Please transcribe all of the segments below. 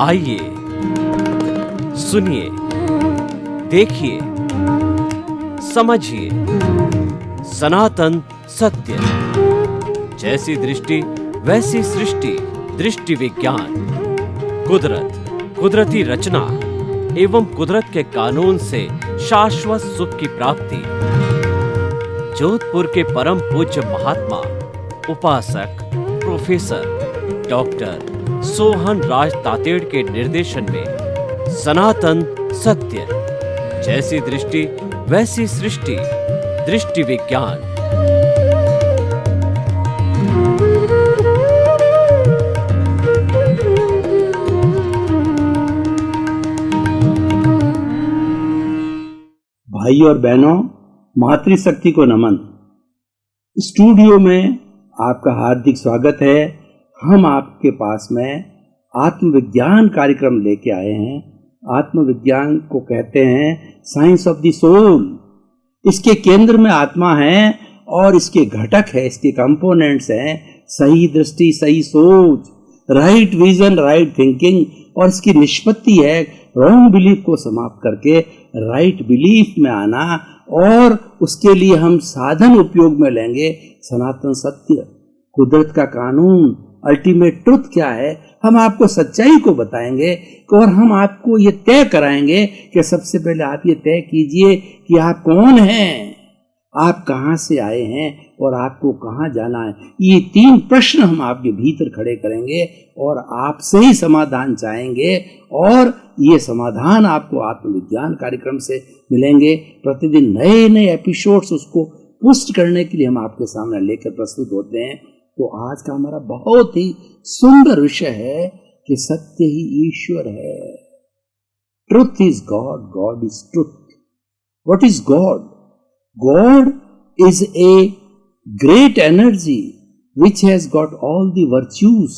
आइए सुनिए, देखिए, समझिए सनातन सत्य। जैसी दृष्टि वैसी सृष्टि, दृष्टि विज्ञान। कुदरत, कुदरती रचना एवं कुदरत के कानून से शाश्वत सुख की प्राप्ति। जोधपुर के परम पूज्य महात्मा उपासक प्रोफेसर डॉक्टर सोहन राज तातेड़ के निर्देशन में सनातन सत्य। जैसी दृष्टि वैसी सृष्टि, दृष्टि विज्ञान। भाई और बहनों, मातृशक्ति को नमन। स्टूडियो में आपका हार्दिक स्वागत है। हम आपके पास में आत्मविज्ञान कार्यक्रम लेके आए हैं। आत्मविज्ञान को कहते हैं साइंस ऑफ द सोल। इसके केंद्र में आत्मा है और इसके घटक है, इसके कंपोनेंट्स हैं सही दृष्टि, सही सोच, राइट विजन, राइट थिंकिंग, और इसकी निष्पत्ति है रॉन्ग बिलीफ को समाप्त करके राइट बिलीफ में आना। और उसके लिए हम साधन उपयोग में लेंगे सनातन सत्य, कुदरत का कानून, अल्टीमेट ट्रुथ क्या है। हम आपको सच्चाई को बताएंगे और हम आपको ये तय कराएंगे कि सबसे पहले आप ये तय कीजिए कि आप कौन हैं, आप कहाँ से आए हैं और आपको कहाँ जाना है। ये 3 प्रश्न हम आपके भीतर खड़े करेंगे और आपसे ही समाधान चाहेंगे, और ये समाधान आपको आत्मविज्ञान कार्यक्रम से मिलेंगे। प्रतिदिन नए नए एपिसोड्स उसको पुष्ट करने के लिए हम आपके सामने लेकर प्रस्तुत होते हैं। तो आज का हमारा बहुत ही सुंदर विषय है कि सत्य ही ईश्वर है। Truth is God, God is truth. What is God? God is a great energy which has got all the virtues,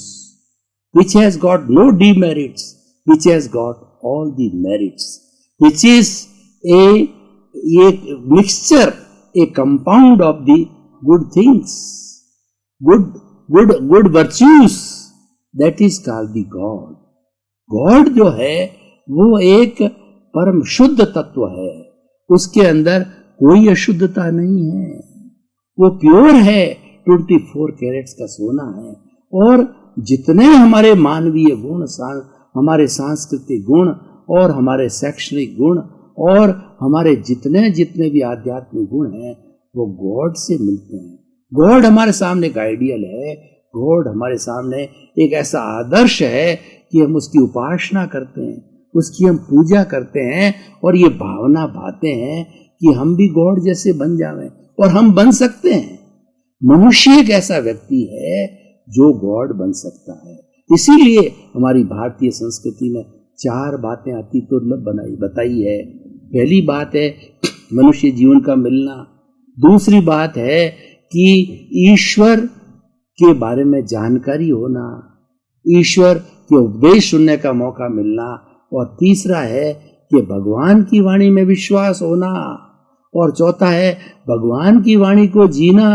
which has got no demerits, which has got all the merits, which is a mixture, a compound of the good things, good virtues. That is called the God. God जो है वो एक परम शुद्ध तत्व है। उसके अंदर कोई अशुद्धता नहीं है, वो प्योर है, 24 कैरेट्स का सोना है। और जितने हमारे मानवीय गुण, हमारे सांस्कृतिक गुण और हमारे शैक्षणिक गुण और हमारे जितने भी आध्यात्मिक गुण हैं वो गॉड से मिलते हैं। गॉड हमारे सामने एक आइडियल है, गॉड हमारे सामने एक ऐसा आदर्श है कि हम उसकी उपासना करते हैं, उसकी हम पूजा करते हैं और ये भावना भाते हैं कि हम भी गॉड जैसे बन जावें, और हम बन सकते हैं। मनुष्य एक ऐसा व्यक्ति है जो गॉड बन सकता है। इसीलिए हमारी भारतीय संस्कृति में 4 बातें अति दुर्लभ बताई है। पहली बात है मनुष्य जीवन का मिलना। दूसरी बात है कि ईश्वर के बारे में जानकारी होना, ईश्वर के उपदेश सुनने का मौका मिलना। और तीसरा है कि भगवान की वाणी में विश्वास होना। और चौथा है भगवान की वाणी को जीना।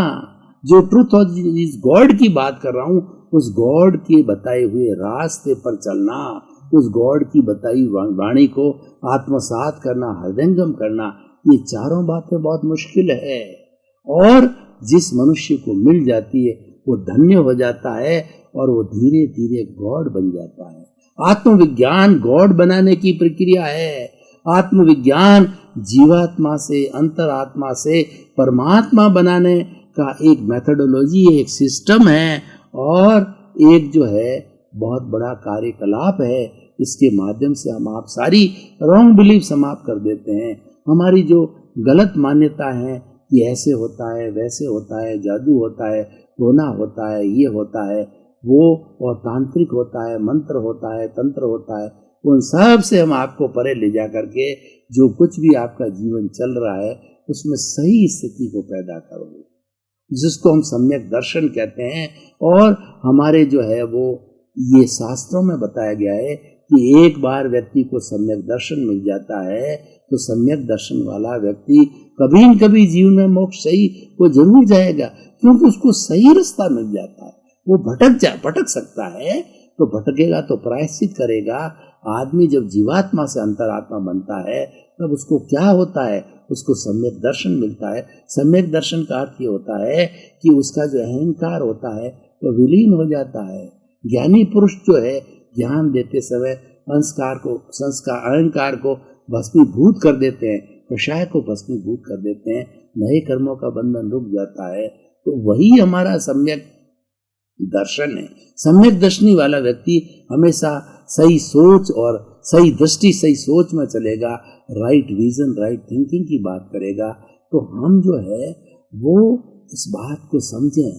जो ट्रुथ और जिस गॉड की बात कर रहा हूं, उस गॉड के बताए हुए रास्ते पर चलना, उस गॉड की बताई वाणी को आत्मसात करना, हृदयंगम करना। ये 4 बातें बहुत मुश्किल है, और जिस मनुष्य को मिल जाती है वो धन्य हो जाता है और वो धीरे धीरे गॉड बन जाता है। आत्मविज्ञान गॉड बनाने की प्रक्रिया है। आत्मविज्ञान जीवात्मा से, अंतरात्मा से परमात्मा बनाने का एक मेथोडोलॉजी है, एक सिस्टम है, और एक जो है बहुत बड़ा कार्यकलाप है। इसके माध्यम से हम आप सारी रॉन्ग बिलीफ समाप्त कर देते हैं। हमारी जो गलत मान्यता है कि ऐसे होता है, वैसे होता है, जादू होता है, टोना होता है, ये होता है, वो, और तांत्रिक होता है, मंत्र होता है, तंत्र होता है, उन सब से हम आपको परे ले जा करके जो कुछ भी आपका जीवन चल रहा है उसमें सही स्थिति को पैदा करो, जिसको हम सम्यक दर्शन कहते हैं। और हमारे जो है वो ये शास्त्रों में बताया गया है कि एक बार व्यक्ति को सम्यक दर्शन मिल जाता है तो सम्यक दर्शन वाला व्यक्ति कभी न कभी जीवन में मोक्ष सही वो जरूर जाएगा, क्योंकि उसको सही रास्ता मिल जाता है। वो भटक सकता है तो भटकेगा तो प्रायश्चित करेगा। आदमी जब जीवात्मा से अंतरात्मा बनता है तब उसको क्या होता है, उसको सम्यक दर्शन मिलता है। सम्यक दर्शन का अर्थ ये होता है कि उसका जो अहंकार होता है वो विलीन हो जाता है। ज्ञानी पुरुष जो है ज्ञान देते समय अहंकार को भस्मीभूत कर देते हैं, कषाय को भस्मीभूत कर देते हैं, नए कर्मों का बंधन रुक जाता है। तो वही हमारा सम्यक दर्शन है। सम्यक दर्शनी वाला व्यक्ति हमेशा सही सोच और सही दृष्टि, सही सोच में चलेगा, राइट विजन, राइट थिंकिंग की बात करेगा। तो हम जो है वो इस बात को समझें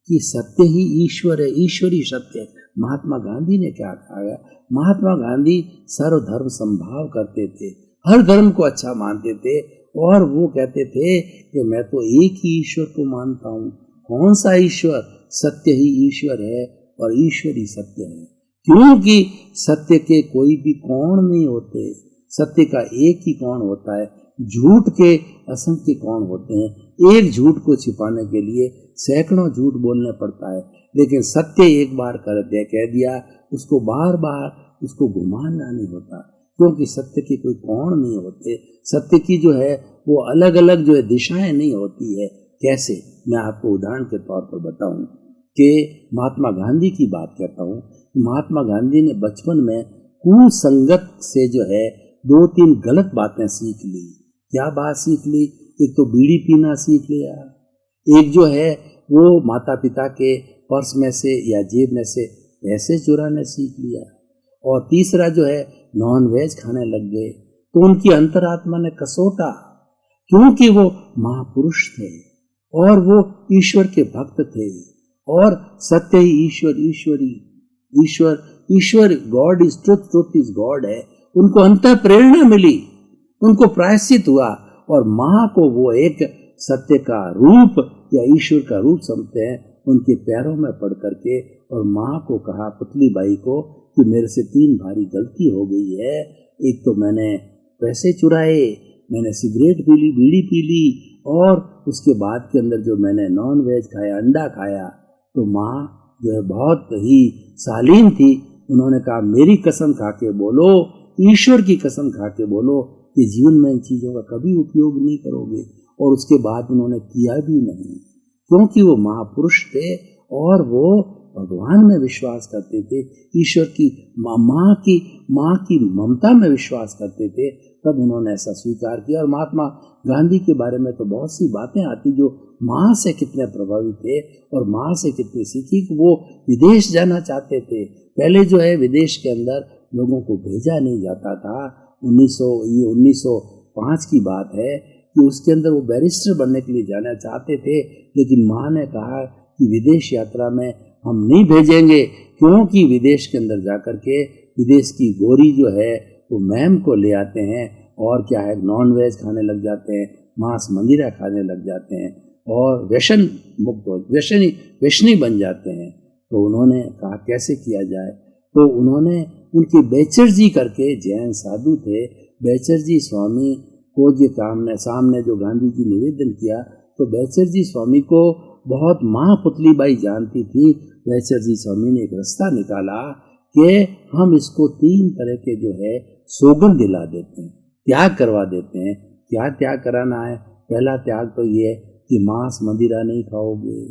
कि सत्य ही ईश्वर है, ईश्वरी सत्य है। महात्मा गांधी ने क्या कहा है? महात्मा गांधी सर्वधर्म संभाव करते थे, हर धर्म को अच्छा मानते थे और वो कहते थे कि मैं तो एक ही ईश्वर को मानता हूँ। कौन सा ईश्वर? सत्य ही ईश्वर है और ईश्वर ही सत्य है। क्योंकि सत्य के कोई भी कोण नहीं होते, सत्य का एक ही कोण होता है। झूठ के असंख्य कोण होते हैं। एक झूठ को छिपाने के लिए सैकड़ों झूठ बोलने पड़ता है, लेकिन सत्य एक बार कह दिया उसको बार बार उसको घुमाना नहीं होता, क्योंकि सत्य के कोई कोण नहीं होते। सत्य की जो है वो अलग अलग जो है दिशाएं नहीं होती है। कैसे? मैं आपको उदाहरण के तौर पर बताऊं कि महात्मा गांधी की बात करता हूँ। महात्मा गांधी ने बचपन में कुसंगत से जो है 2-3 गलत बातें सीख ली। क्या बात सीख ली? एक तो बीड़ी पीना सीख लिया, एक जो है वो माता पिता के पर्स में से या जेब में से पैसे चुराने सीख लिया, और तीसरा जो है नॉन वेज खाने लग गए। तो उनकी अंतरात्मा ने कसोटा, क्योंकि वो महापुरुष थे और वो ईश्वर के भक्त थे और सत्य ही ईश्वर God is truth, truth is God है। उनको अंतर प्रेरणा मिली, उनको प्रायश्चित हुआ और माँ को वो एक सत्य का रूप या ईश्वर का रूप समझते हैं। उनके पैरों में पड़ करके और माँ को कहा, पुतली बाई को, कि मेरे से 3 भारी गलती हो गई है। एक तो मैंने पैसे चुराए, मैंने सिगरेट पी ली, बीड़ी पी ली, और उसके बाद के अंदर जो मैंने नॉन वेज खाया, अंडा खाया। तो माँ जो है बहुत ही शालीन थी, उन्होंने कहा मेरी कसम खा के बोलो, ईश्वर की कसम खा के बोलो कि जीवन में इन चीज़ों का कभी उपयोग नहीं करोगे। और उसके बाद उन्होंने किया भी नहीं, क्योंकि वो महापुरुष थे और वो भगवान में विश्वास करते थे, ईश्वर की माँ की ममता में विश्वास करते थे। तब उन्होंने ऐसा स्वीकार किया। और महात्मा गांधी के बारे में तो बहुत सी बातें आती जो माँ से कितने प्रभावित थे और माँ से कितनी सीखी कि वो विदेश जाना चाहते थे। पहले जो है विदेश के अंदर लोगों को भेजा नहीं जाता था। 1905 की बात है कि उसके अंदर वो बैरिस्टर बनने के लिए जाना चाहते थे, लेकिन माँ ने कहा कि विदेश यात्रा में हम नहीं भेजेंगे, क्योंकि विदेश के अंदर जाकर के विदेश की गोरी जो है वो मैम को ले आते हैं और क्या है नॉन वेज खाने लग जाते हैं, मांस मंदिरा खाने लग जाते हैं और व्यसन मुक्त व्यसनी बन जाते हैं। तो उन्होंने कहा कैसे किया जाए। तो उन्होंने उनके बेचर जी करके जैन साधु थे, बेचर जी स्वामी को ये सामने जो गांधी जी निवेदन किया, तो बेचर जी स्वामी को बहुत माँ पुतली बाई जानती थी। बेचर जी स्वामी ने एक रास्ता निकाला कि हम इसको 3 तरह के जो है सौगंध दिला देते हैं, त्याग करवा देते हैं। क्या त्याग कराना है? पहला त्याग तो ये है कि मांस मदिरा नहीं खाओगे।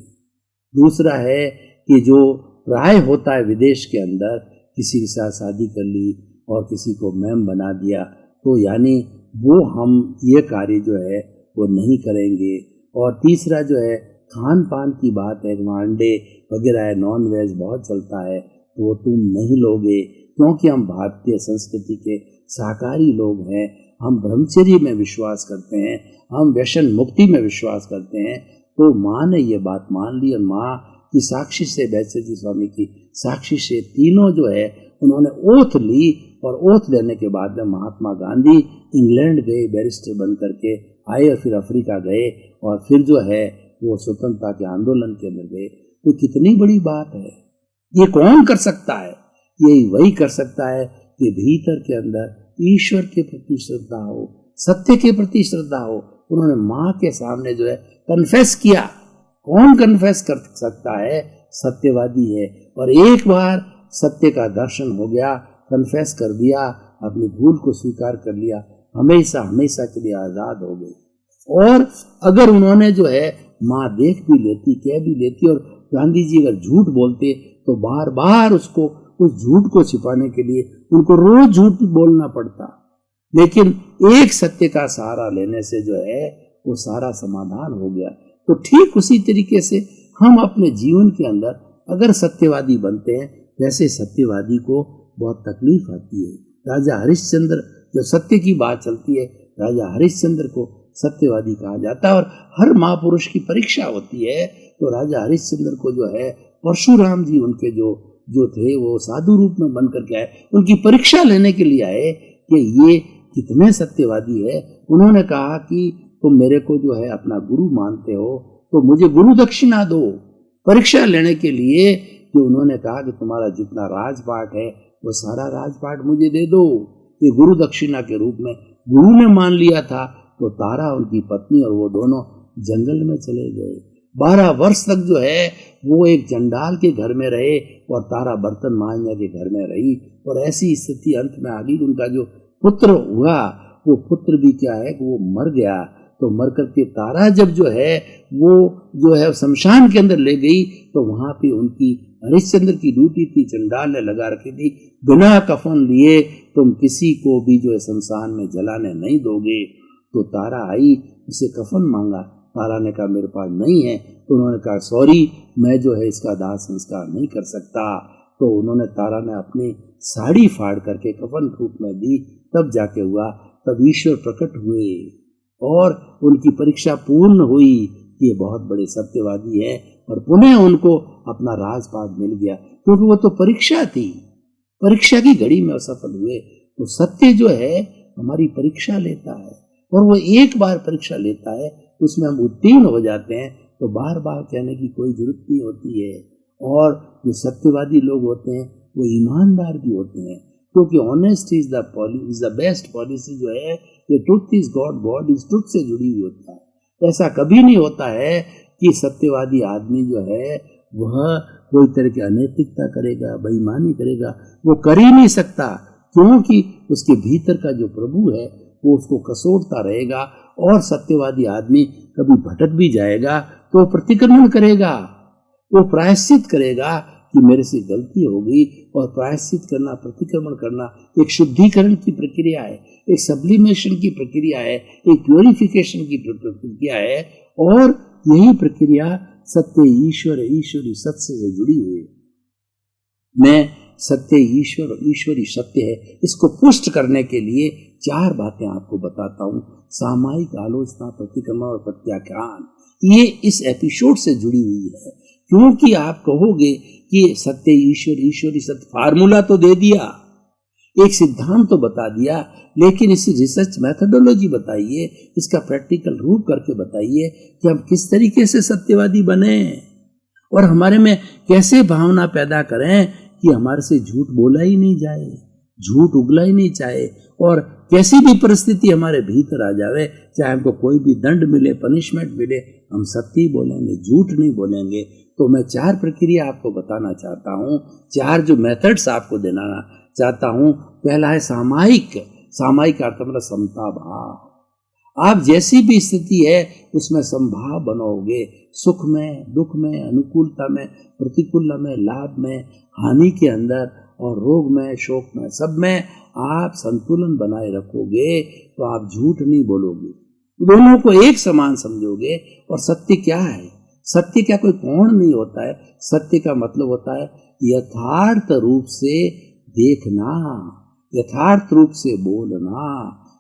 दूसरा है कि जो प्राय होता है विदेश के अंदर, किसी के साथ शादी कर ली और किसी को मैम बना दिया, तो यानी वो हम ये कार्य जो है वो नहीं करेंगे। और तीसरा जो है खान पान की बात है, वहाँ अंडे वगैरह है, नॉन वेज बहुत चलता है, तो वो तुम नहीं लोगे, क्योंकि हम भारतीय संस्कृति के शाकाहारी लोग हैं। हम ब्रह्मचर्य में विश्वास करते हैं, हम व्यसन मुक्ति में विश्वास करते हैं। तो माँ ने ये बात मान ली और माँ की साक्षी से, बेचर जी स्वामी की साक्षी से तीनों जो है उन्होंने ओथ ली। और ओथ लेने के बाद में महात्मा गांधी इंग्लैंड गए, बैरिस्टर बन करके आए और फिर अफ्रीका गए और फिर जो है वो स्वतंत्रता के आंदोलन के अंदर गए। तो कितनी बड़ी बात है। ये कौन कर सकता है? ये वही कर सकता है कि भीतर के अंदर ईश्वर के प्रति श्रद्धा हो, सत्य के प्रति श्रद्धा हो। उन्होंने माँ के सामने जो है कन्फेस किया। कौन कन्फेस कर सकता है? सत्यवादी है। और एक बार सत्य का दर्शन हो गया, कन्फेस कर दिया, अपनी भूल को स्वीकार कर लिया, हमेशा हमेशा के लिए आजाद हो गए। और अगर उन्होंने जो है माँ देख भी लेती, कह भी लेती, और गांधी जी अगर झूठ बोलते तो बार बार उसको, उस झूठ को छिपाने के लिए उनको रोज झूठ बोलना पड़ता। लेकिन एक सत्य का सहारा लेने से जो है वो सारा समाधान हो गया। तो ठीक उसी तरीके से हम अपने जीवन के अंदर अगर सत्यवादी बनते हैं, वैसे सत्यवादी को बहुत तकलीफ आती है। राजा हरिश्चंद्र, जो सत्य की बात चलती है, राजा हरिश्चंद्र को सत्यवादी कहा जाता है। और हर महापुरुष की परीक्षा होती है। तो राजा हरिश्चंद्र को जो है परशुराम जी, उनके जो थे वो साधु रूप में बन करके आए, उनकी परीक्षा लेने के लिए आए कि ये कितने सत्यवादी है। उन्होंने कहा कि तुम मेरे को जो है अपना गुरु मानते हो तो मुझे गुरु दक्षिणा दो। परीक्षा लेने के लिए कि उन्होंने कहा कि तुम्हारा जितना राजपाट है वो सारा राजपाट मुझे दे दो। ये गुरु दक्षिणा के रूप में गुरु ने मान लिया था। तो तारा, उनकी पत्नी और वो दोनों जंगल में चले गए। 12 वर्ष तक जो है वो एक जंडाल के घर में रहे और तारा बर्तन मांझने के घर में रही। और ऐसी स्थिति अंत में आ गई। उनका जो पुत्र हुआ वो पुत्र भी क्या है कि वो मर गया। तो मर करके तारा जब जो है वो जो है शमशान के अंदर ले गई तो वहां पे उनकी हरिश्चंद्र की ड्यूटी थी, चंडाल ने लगा रखी थी, बिना कफन लिए तुम किसी को भी जो है शमशान में जलाने नहीं दोगे। तो तारा आई, उसे कफन मांगा। तारा ने कहा मेरे पास नहीं है। तो उन्होंने कहा सॉरी, मैं जो है इसका दाह संस्कार नहीं कर सकता। तो उन्होंने, तारा ने अपनी साड़ी फाड़ करके कफन रूप में दी। तब जाके हुआ, तब ईश्वर प्रकट हुए और उनकी परीक्षा पूर्ण हुई कि ये बहुत बड़े सत्यवादी हैं। और पुनः उनको अपना राजपाट मिल गया, क्योंकि वो तो परीक्षा थी, परीक्षा की घड़ी में असफल हुए। तो सत्य जो है हमारी परीक्षा लेता है, और वो एक बार परीक्षा लेता है, उसमें हम उत्तीर्ण हो जाते हैं तो बार बार कहने की कोई जरूरत नहीं होती है। और जो सत्यवादी लोग होते हैं वो ईमानदार भी होते हैं, क्योंकि honesty is the best policy जो है। ये truth is God, God is truth से जुड़ी हुई होता है। ऐसा कभी नहीं होता है कि सत्यवादी आदमी जो है वह कोई तरह की अनैतिकता करेगा, बेईमानी करेगा। वो कर ही नहीं सकता, क्योंकि उसके भीतर का जो प्रभु है वो उसको कसोटता रहेगा। और सत्यवादी आदमी कभी भटक भी जाएगा तो प्रतिक्रमण करेगा, वो प्रायश्चित करेगा कि मेरे से गलती हो गई। और प्रायश्चित करना, प्रतिक्रमण करना एक शुद्धिकरण की प्रक्रिया है, एक सब्लिमेशन की प्रक्रिया है, एक प्योरिफिकेशन की प्रक्रिया है। और यही प्रक्रिया सत्य ईश्वर, ईश्वरी सत्य से जुड़ी हुई है। मैं सत्य ईश्वर, ईश्वरी सत्य है, इसको पुष्ट करने के लिए 4 बातें आपको बताता हूँ। सामायिक आलोचना, प्रतिक्रमण और प्रत्याख्यान, ये इस एपिसोड से जुड़ी हुई है। क्योंकि आप कहोगे कि सत्य ईश्वर, ईश्वरी सत्य, फार्मूला तो दे दिया, एक सिद्धांत तो बता दिया, लेकिन इसी रिसर्च मेथोडोलॉजी बताइए, इसका प्रैक्टिकल रूप करके बताइए कि हम किस तरीके से सत्यवादी बने और हमारे में कैसे भावना पैदा करें कि हमारे से झूठ बोला ही नहीं जाए, झूठ उगला ही नहीं चाहे। और कैसी भी परिस्थिति हमारे भीतर आ जावे, चाहे हमको कोई भी दंड मिले, पनिशमेंट मिले, हम सत्य ही बोलेंगे, झूठ नहीं बोलेंगे। तो मैं 4 प्रक्रिया आपको बताना चाहता हूँ, 4 जो मेथड्स आपको देना चाहता हूँ। पहला है सामायिक। सामायिक अर्थ मतलब समता भाव। आप जैसी भी स्थिति है उसमें समभाव बनाओगे, सुख में, दुख में, अनुकूलता में, प्रतिकूलता में, लाभ में, हानि के अंदर, और रोग में, शोक में, सब में आप संतुलन बनाए रखोगे तो आप झूठ नहीं बोलोगे, दोनों को एक समान समझोगे। और सत्य क्या है? सत्य क्या कोई कोण नहीं होता है। सत्य का मतलब होता है यथार्थ रूप से देखना, यथार्थ रूप से बोलना,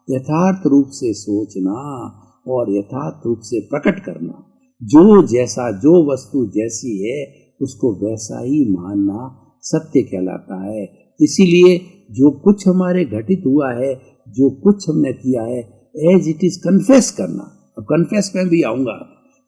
यथार्थ रूप से सोचना और यथार्थ रूप से प्रकट करना। जो जैसा, जो वस्तु जैसी है उसको वैसा ही मानना सत्य कहलाता है। इसीलिए जो कुछ हमारे घटित हुआ है, जो कुछ हमने किया है, एज इट इज कन्फेस करना। अब कन्फेस में भी आऊंगा,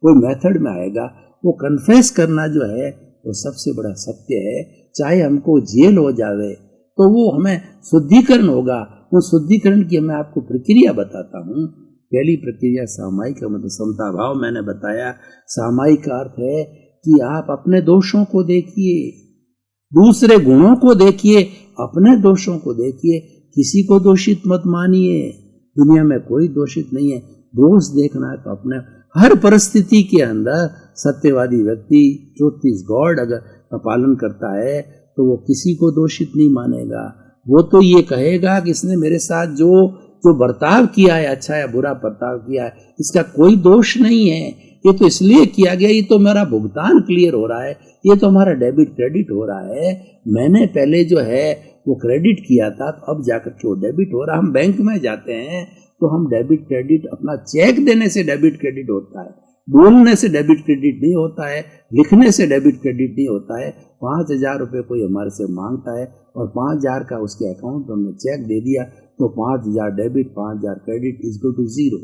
कोई मेथड में आएगा। वो कन्फेस करना जो है वो सबसे बड़ा सत्य है। चाहे हमको जेल हो जावे तो वो हमें शुद्धिकरण होगा। वो शुद्धिकरण की मैं आपको प्रक्रिया बताता हूँ। पहली प्रक्रिया सामायिक का मतलब समता भाव मैंने बताया। सामायिक का अर्थ है कि आप अपने दोषों को देखिए, दूसरे गुणों को देखिए, अपने दोषों को देखिए, किसी को दोषित मत मानिए। दुनिया में कोई दोषित नहीं है। दोष देखना है तो अपने हर परिस्थिति के अंदर सत्यवादी व्यक्ति, ट्रुथ इज गॉड अगर का पालन करता है तो वो किसी को दोषित नहीं मानेगा। वो तो ये कहेगा कि इसने मेरे साथ जो बर्ताव किया है, अच्छा या बुरा बर्ताव किया है, इसका कोई दोष नहीं है, ये तो इसलिए किया गया, ये तो मेरा भुगतान क्लियर हो रहा है, ये तो हमारा डेबिट क्रेडिट हो रहा है, मैंने पहले जो है वो क्रेडिट किया था तो अब जाकर के वो डेबिट हो रहा। हम बैंक में जाते हैं तो हम डेबिट क्रेडिट, अपना चेक देने से डेबिट क्रेडिट होता है, बोलने से डेबिट क्रेडिट नहीं होता है, लिखने से डेबिट क्रेडिट नहीं होता है। 5,000 रुपये कोई हमारे से मांगता है और 5,000 का उसके अकाउंट में हमने चेक दे दिया तो 5,000 debit 5,000 credit is equal to 0।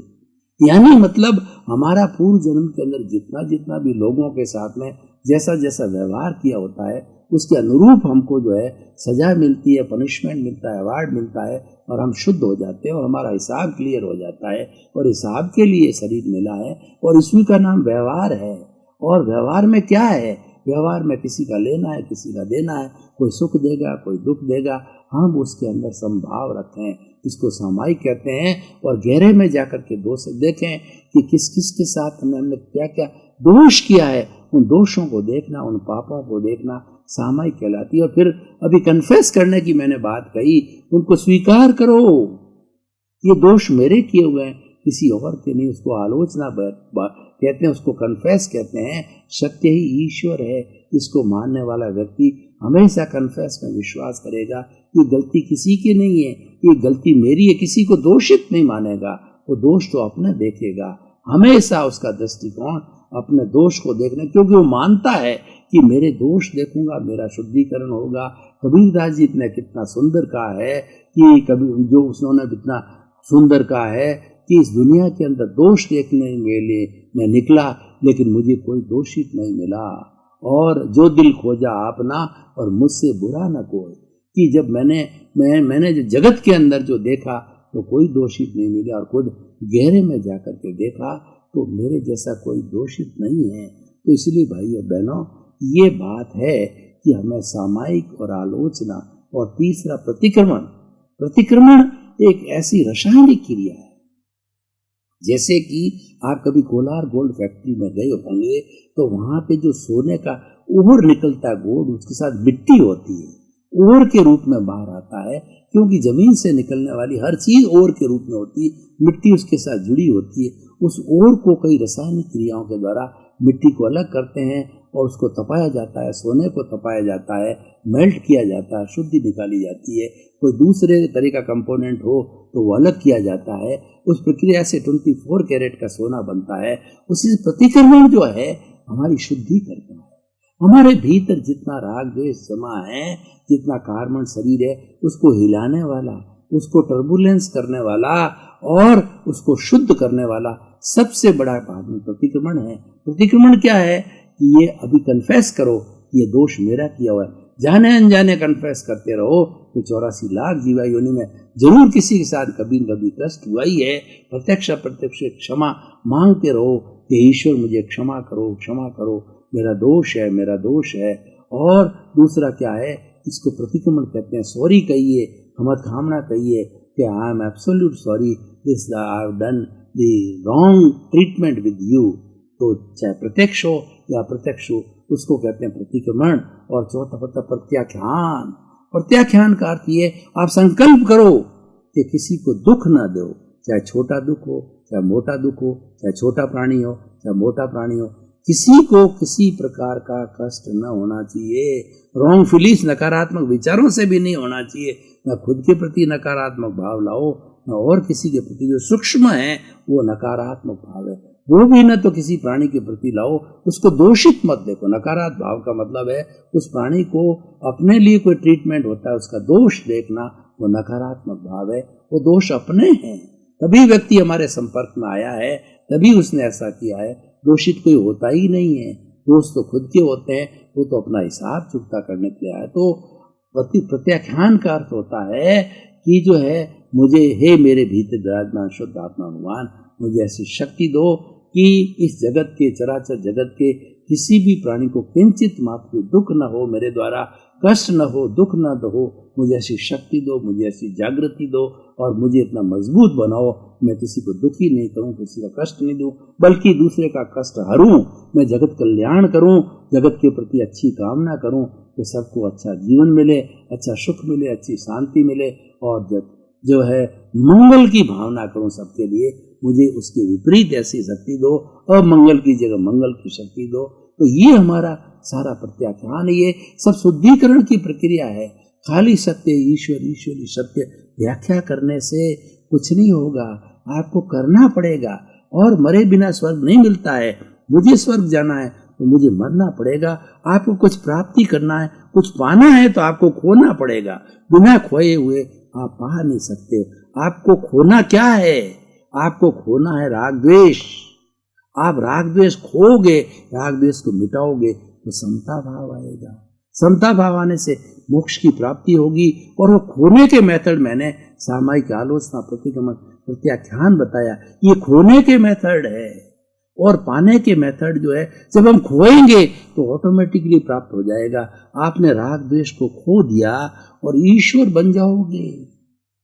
यानी मतलब हमारा पूर्व जन्म के अंदर जितना भी लोगों के साथ में जैसा जैसा व्यवहार किया होता है उसके अनुरूप हमको जो है सजा मिलती है, पनिशमेंट मिलता है, अवार्ड मिलता है और हम शुद्ध हो जाते हैं और हमारा हिसाब क्लियर हो जाता है। और हिसाब के लिए शरीर मिला है और इसी का नाम व्यवहार है। और व्यवहार में क्या है? व्यवहार में किसी का लेना है, किसी का देना है, कोई सुख देगा, कोई दुख देगा, हम उसके अंदर संभाव रखें, इसको सामायिक कहते हैं। और गहरे में जाकर के दोष देखें कि किस किस के साथ हमने क्या क्या दोष किया है, उन दोषों को देखना, उन पापों को देखना सामायिक कहलाती है। और फिर अभी कन्फेस करने की मैंने बात कही, उनको स्वीकार करो, ये दोष मेरे किए हुए हैं, किसी और के नहीं। उसको आलोचना कहते हैं, उसको कन्फेस कहते हैं। सत्य ही ईश्वर है, इसको मानने वाला व्यक्ति हमेशा कन्फेस में विश्वास करेगा, ये गलती किसी की नहीं है, ये गलती मेरी है, किसी को दोषित नहीं मानेगा, वो दोष तो अपने देखेगा। हमेशा उसका दृष्टिकोण अपने दोष को देखने, क्योंकि वो मानता है कि मेरे दोष देखूंगा मेरा शुद्धिकरण होगा। कबीरदास जी ने कितना सुंदर कहा है कि कभी जो उन्होंने इतना सुंदर कहा है कि इस दुनिया के अंदर दोष देखने के लिए मैं निकला लेकिन मुझे कोई दोषित नहीं मिला, और जो दिल खोजा आपना और मुझसे बुरा न कोई। कि जब मैंने जो जगत के अंदर जो देखा तो कोई दोषित नहीं मिला, और खुद गहरे में जाकर के देखा तो मेरे जैसा कोई दोषित नहीं है। तो इसलिए भाई और बहनों, ये बात है कि हमें सामायिक और आलोचना, और तीसरा प्रतिक्रमण एक ऐसी रासायनिक क्रिया है। जैसे कि आप कभी कोलार गोल्ड फैक्ट्री में गए होंगे तो वहां पे जो सोने का ओर निकलता है गोल्ड, उसके साथ मिट्टी होती है, ओर के रूप में बाहर आता है, क्योंकि जमीन से निकलने वाली हर चीज ओर के रूप में होती है, मिट्टी उसके साथ जुड़ी होती है। उस ओर को कई रासायनिक क्रियाओं के द्वारा मिट्टी को अलग करते हैं और उसको तपाया जाता है, सोने को तपाया जाता है, मेल्ट किया जाता है, शुद्धि निकाली जाती है। कोई दूसरे तरह का कंपोनेंट हो तो वो अलग किया जाता है। उस प्रक्रिया से 24 कैरेट का सोना बनता है। उसी प्रतिक्रमण जो है हमारी शुद्धि करता है। हमारे भीतर जितना राग द्वेष जमा है, जितना कार्बन शरीर है, उसको हिलाने वाला, उसको टर्बुलेंस करने वाला और उसको शुद्ध करने वाला सबसे बड़ा प्रतिक्रमण है। प्रतिक्रमण क्या है कि ये अभी कन्फेस करो, ये दोष मेरा किया हुआ है, जाने अनजाने कन्फेस करते रहो कि 84 लाख जीवा योनि में जरूर किसी के साथ कभी न कभी कष्ट हुआ ही है। प्रत्यक्ष अप्रत्यक्ष क्षमा मांगते रहो कि ईश्वर मुझे क्षमा करो, क्षमा करो, मेरा दोष है, मेरा दोष है। और दूसरा क्या है, इसको प्रतिक्रमण कहते हैं। सॉरी कहिए, क्षमा कहिए कि I am absolute sorry, this I have done the wrong treatment with you. तो चाहे प्रत्यक्ष हो या अप्रत्यक्ष हो, उसको कहते हैं प्रतिक्रमण। और चौथा पत्ता प्रत्याख्यान। प्रत्याख्यान का अर्थ ये, आप संकल्प करो कि किसी को दुख ना दो, चाहे छोटा दुख हो, चाहे मोटा दुख हो, चाहे छोटा प्राणी हो, चाहे मोटा प्राणी हो, किसी को किसी प्रकार का कष्ट न होना चाहिए। रॉन्ग फीलिंग्स, नकारात्मक विचारों से भी नहीं होना चाहिए। न खुद के प्रति नकारात्मक भाव लाओ, न और किसी के प्रति जो सूक्ष्म है वो नकारात्मक भाव है वो भी न तो किसी प्राणी के प्रति लाओ, उसको दोषित मत देखो। नकारात्मक भाव का मतलब है उस प्राणी को अपने लिए कोई ट्रीटमेंट होता है उसका दोष देखना, वो नकारात्मक भाव है। वो दोष अपने हैं, तभी व्यक्ति हमारे संपर्क में आया है, तभी उसने ऐसा किया है। दोषित कोई होता ही नहीं है, दोष तो खुद के होते हैं, वो तो अपना हिसाब चुकता करने के लिए आया। तो प्रत्याख्यान का अर्थ होता है कि जो है मुझे, हे मेरे भीतर विराजमान शुद्ध आत्मा भगवान, मुझे ऐसी शक्ति दो कि इस जगत के, चराचर जगत के किसी भी प्राणी को किंचित मात्र दुख न हो मेरे द्वारा। कष्ट न हो, दुख न हो, मुझे ऐसी शक्ति दो, मुझे ऐसी जागृति दो और मुझे इतना मजबूत बनाओ, मैं किसी को दुखी नहीं करूं, किसी का कष्ट नहीं दूं, बल्कि दूसरे का कष्ट हरूं, मैं जगत कल्याण करूं, जगत के प्रति अच्छी कामना करूं कि सबको अच्छा जीवन मिले, अच्छा सुख मिले, अच्छी शांति मिले और जो है मंगल की भावना करूं सबके लिए। मुझे उसके विपरीत ऐसी शक्ति दो, अमंगल की जगह मंगल की शक्ति दो। तो ये हमारा सारा प्रत्याख्यान, ये सब शुद्धिकरण की प्रक्रिया है। खाली सत्य ईश्वर, ईश्वरी सत्य व्याख्या करने से कुछ नहीं होगा, आपको करना पड़ेगा। और मरे बिना स्वर्ग नहीं मिलता है। मुझे स्वर्ग जाना है तो मुझे मरना पड़ेगा। आपको कुछ प्राप्ति करना है, कुछ पाना है तो आपको खोना पड़ेगा। बिना खोए हुए आप पा नहीं सकते। आपको खोना क्या है? आपको खोना है राग द्वेष। आप राग द्वेष खोगे, राग द्वेष को मिटाओगे तो समता भाव आएगा। समता भाव आने से मोक्ष की प्राप्ति होगी। और वो खोने के मेथड मैंने सामायिक आलोचना, प्रतिगमन, प्रत्याख्यान बताया, ये खोने के मेथड है। और पाने के मेथड जो है, जब हम खोएंगे तो ऑटोमेटिकली प्राप्त हो जाएगा। आपने राग द्वेष को खो दिया और ईश्वर बन जाओगे।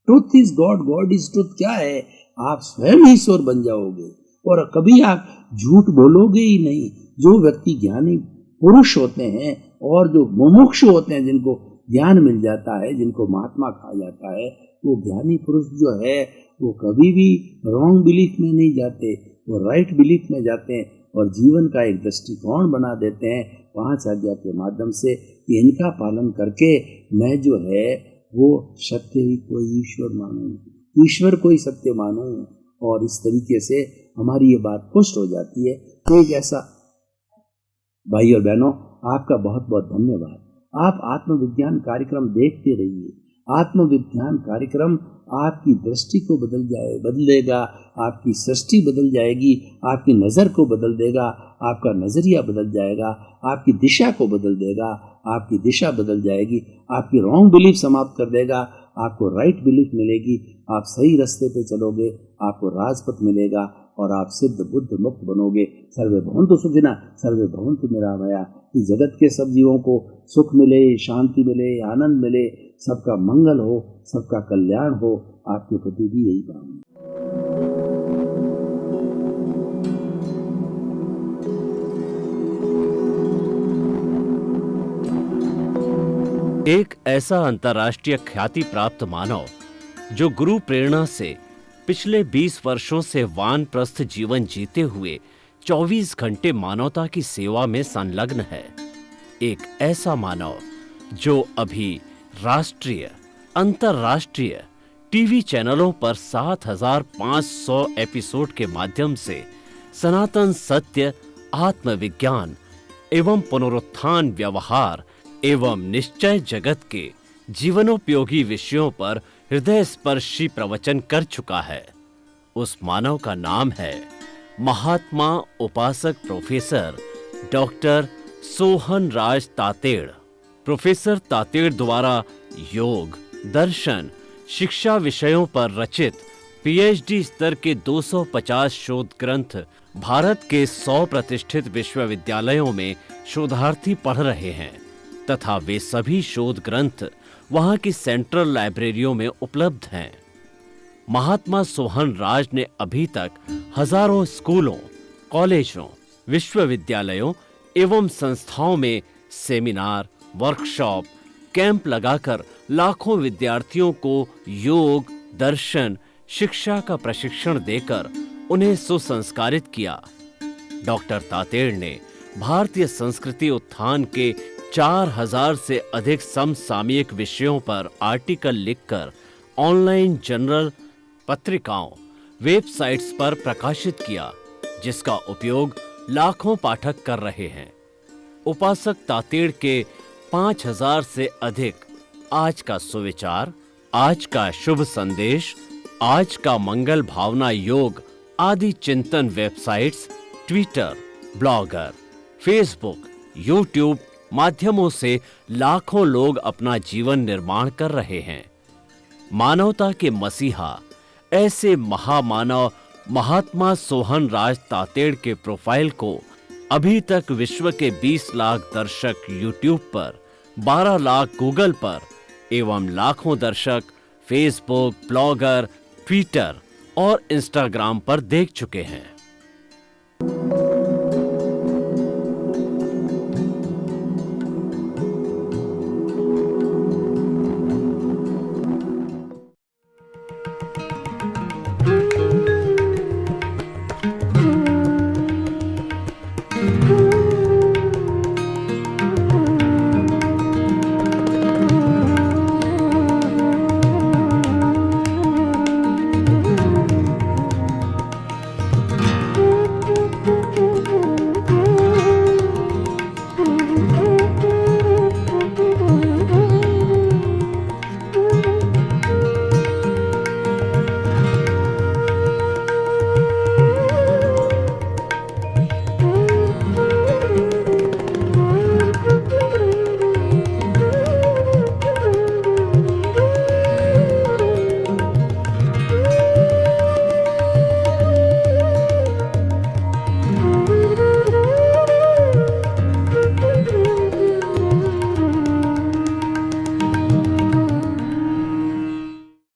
Truth is God, God is truth क्या है? आप स्वयं ईश्वर बन जाओगे और कभी आप झूठ बोलोगे ही नहीं। जो व्यक्ति ज्ञानी पुरुष होते हैं और जो मुमुक्षु होते हैं, जिनको ज्ञान मिल जाता है, जिनको महात्मा कहा जाता है, वो ज्ञानी पुरुष जो है वो कभी भी रॉन्ग बिलीफ में नहीं जाते, वो राइट बिलीफ में जाते हैं और जीवन का एक दृष्टिकोण बना देते हैं 5 आज्ञा के माध्यम से कि इनका पालन करके मैं जो है वो सत्य ही कोई ईश्वर मानूं, ईश्वर को ही सत्य मानूं। और इस तरीके से हमारी ये बात पुष्ट हो जाती है। तो एक ऐसा, भाई और बहनों, आपका बहुत बहुत धन्यवाद। आप आत्मविज्ञान कार्यक्रम देखते रहिए। आत्मविज्ञान कार्यक्रम आपकी दृष्टि को बदलेगा, आपकी सृष्टि बदल जाएगी, आपकी नज़र को बदल देगा, आपका नज़रिया बदल जाएगा, आपकी दिशा को बदल देगा, आपकी दिशा बदल जाएगी, आपकी रॉन्ग बिलीफ समाप्त कर देगा, आपको राइट बिलीफ मिलेगी, आप सही रास्ते पे चलोगे, आपको राजपथ मिलेगा और आप सिद्ध बुद्ध मुक्त बनोगे। सर्वे भवन्तु सुखिनः, सर्वे भवन्तु निरामया। इस जगत के सब जीवों को सुख मिले, शांति मिले, आनंद मिले, सबका मंगल हो, सबका कल्याण हो। आपके प्रति भी यही कामना। एक ऐसा अंतर्राष्ट्रीय ख्याति प्राप्त मानव जो गुरु प्रेरणा से पिछले 20 वर्षों से वानप्रस्थ जीवन जीते हुए 24 घंटे मानवता की सेवा में संलग्न है। एक ऐसा मानव जो अभी राष्ट्रीय, अंतर्राष्ट्रीय टीवी चैनलों पर 7,500 एपिसोड के माध्यम से सनातन सत्य, आत्मविज्ञान एवं पुनरुत्थान, व्यवहार एवं निश्चय जगत के जीवनोपयोगी विषयों पर हृदय स्पर्शी प्रवचन कर चुका है। उस मानव का नाम है महात्मा उपासक प्रोफेसर डॉक्टर सोहन राज तातेड़। प्रोफेसर तातेड़ द्वारा योग, दर्शन, शिक्षा विषयों पर रचित पीएचडी स्तर के 250 शोध ग्रंथ भारत के 100 प्रतिष्ठित विश्वविद्यालयों में शोधार्थी पढ़ रहे हैं तथा वे सभी शोध ग्रंथ वहां की सेंट्रल लाइब्रेरियों में उपलब्ध हैं। महात्मा सोहन राज ने अभी तक हजारों स्कूलों, कॉलेजों, विश्वविद्यालयों एवं संस्थाओं में सेमिनार, वर्कशॉप, कैंप लगाकर लाखों विद्यार्थियों को योग, दर्शन, शिक्षा का प्रशिक्षण देकर उन्हें सुसंस्कारित किया। डॉक्टर तातेड़ ने भारतीय संस्कृति उत्थान के 4000 से अधिक समसामयिक विषयों पर आर्टिकल लिखकर ऑनलाइन जर्नल, पत्रिकाओं, वेबसाइट्स पर प्रकाशित किया, जिसका उपयोग लाखों पाठक कर रहे हैं। उपासक तातेड़ के 5000 से अधिक आज का सुविचार, आज का शुभ संदेश, आज का मंगल भावना योग आदि चिंतन websites, Twitter, blogger, Facebook, YouTube माध्यमों से लाखों लोग अपना जीवन निर्माण कर रहे हैं। मानवता के मसीहा ऐसे महामानव महात्मा सोहन राज तातेड़ के प्रोफाइल को अभी तक विश्व के 20 लाख दर्शक यूट्यूब पर 12 लाख गूगल पर एवं लाखों दर्शक फेसबुक, ब्लॉगर, ट्विटर और इंस्टाग्राम पर देख चुके हैं।